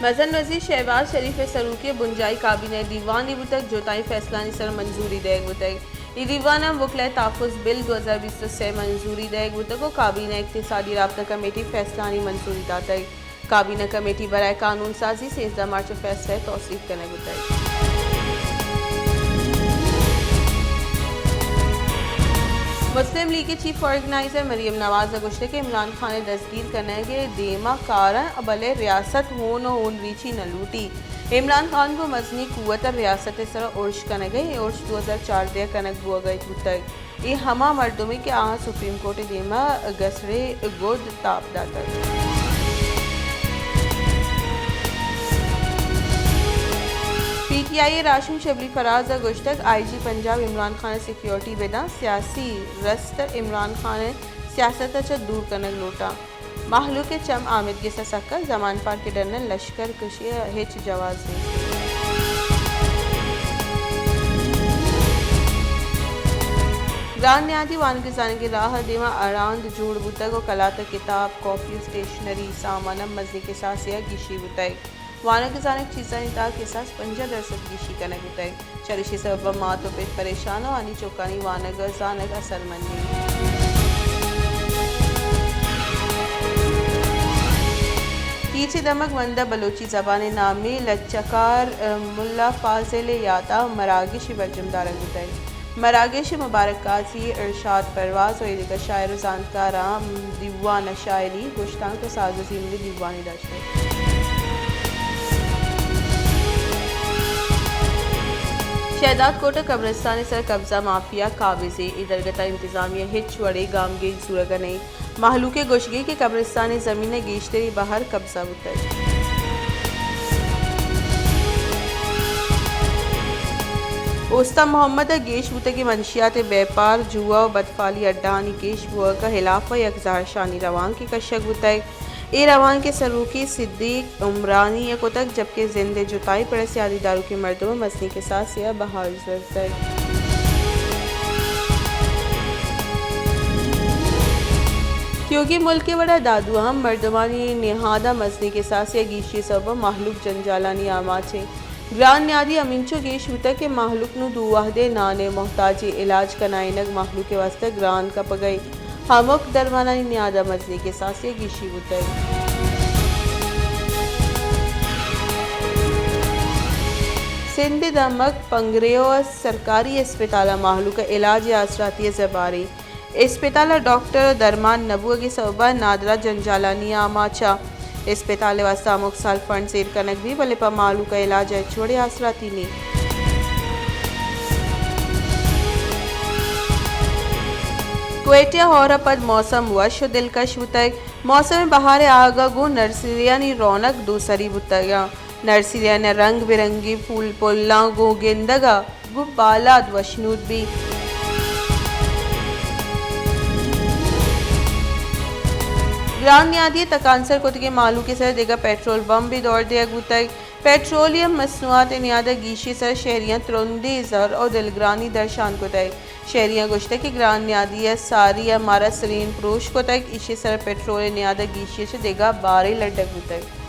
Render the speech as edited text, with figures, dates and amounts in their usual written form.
मजन वजीर शहबाज शरीफ सरूकी बुंजाई काबीना दीवानी बुतक जोताई फैसला सर मंजूरी देग बुतक दीवाना वकला तहफ़्फ़ुज़ बिल 2023 मंजूरी देग बुतक काबीना इक़्तिसादी राब्ता कमेटी फैसलानी मंजूरी दातई काबीना कमेटी बराए कानून साजी 13 मार्च फैसला तौसीफ करने बुतक। मुस्लिम लीग के चीफ ऑर्गेनाइजर मरियम नवाज गुश्ते के इमरान खान ने दस्तगीर करने के देमा कारण अबले रियासत होन रीची न लूटी इमरान खान को मजनी कुत रियासत सर उर्श करने गए उर्श 2004 दे कनक बुआ गई बुतक ये हमा मरदुमी के आ सुप्रीम कोर्ट देमा गसरे गुद ताप दाता पीटीआई राशिम शबली फराज गुश्तक आईजी पंजाब इमरान खान सिक्योरिटी बेदा सियासी रस्त इमरान खान सियासत दूर कनक लोटा महलू के चम आमिद के ससक्का जमान पार के डरने लश्कर कुशी हिच जवाज ग्रान न्यादी वानगिजान की राह देवा अरांद जोड़ बुतक और कलात किताब कॉफी स्टेशनरी सामान मजनी के साथ या गिशी बुतक वानगिजान चीज़ा निता के साथ 50% गिशी कनक बुतक चरिशी सबब मातो पे परेशान और आनी चौकानी वानगिजानक असरमंदी कीचे दमक वंदा बलोची ज़बान नामी लच्चकार मुल्ला फाजिल याता मरागिश बरजमदार बुतक मरागिश मुबारक काजी इरशाद परवाज और शायर जानकारा दीवान शायरी गुश्तान को साजोजी में दीवानी दशे शहदाद कोट कब्रिस्तान सर कब्जा माफिया काबिज़े इधरगता इंतजामिया हिच वड़े गाम गे सूरग नहीं महलूके गोशगी के कब्रिस्तानी ज़मीन गेशतरी बाहर कब्जा उतर उस्ता मोहम्मद गेश बुत की मंशियात व्यापार जुआ और बदफाली अड्डानी गेश बुआ का हिलाफ यकजार शानी रवान की कशक बुतक ए रवान के सरूकी सिद्दीक उमरानी एक तक जबकि जिंदे जुताई पड़े से आदि दारू के मर्दों में मसनी के साथ सिया बहाल जरतक क्योंकि मुल्क के बड़ा दादू हम मर्दमानी निहादा मसनी के साथ या गीशी सब महलूक जंजालानी आमाचे ग्रान न्यादी अमीनचो गेश बुतक के महलूक नु दुवाहदे नाने मोहताजी इलाज कनाइनक महलूक के वास्ते ग्रान का पगई हमक दरमाना न्यादा मजनी के साथ ये गिशी बुतक सिंध दमक पंगरेओ सरकारी अस्पताल महलू का इलाज आसराती जबारी अस्पताल डॉक्टर दरमान नबुआ की सबा नादरा जंजालानी आमाचा अस्पताल वास्ता मुख साल फंड सेर कनक भी बले पर मालू का इलाज है छोड़े आसराती नहीं क्वेटिया और पद मौसम वश दिलकश बुतक मौसम बहार आगा गो नर्सरिया नी रौनक दूसरी बुतगा नर्सरिया ने रंग बिरंगी फूल पुल्ला गो गेंदगा गो बालाद वशनूद भी ग्रान न्यादी तकांसर को के मालू के सर देगा पेट्रोल बम भी दौड़ दिया बुतक पेट्रोलियम मसनूआत न्यादा गीशी सर शहरियाँ तुरंदी जर और दिलग्रानी दर्शान को तय शहरियाँ गुश्ते की ग्रान न्यादी सारी या मारा सरीन प्रोश को तक इसी सर पेट्रोल न्यादा गीशी से देगा 12 लड्डक बुतक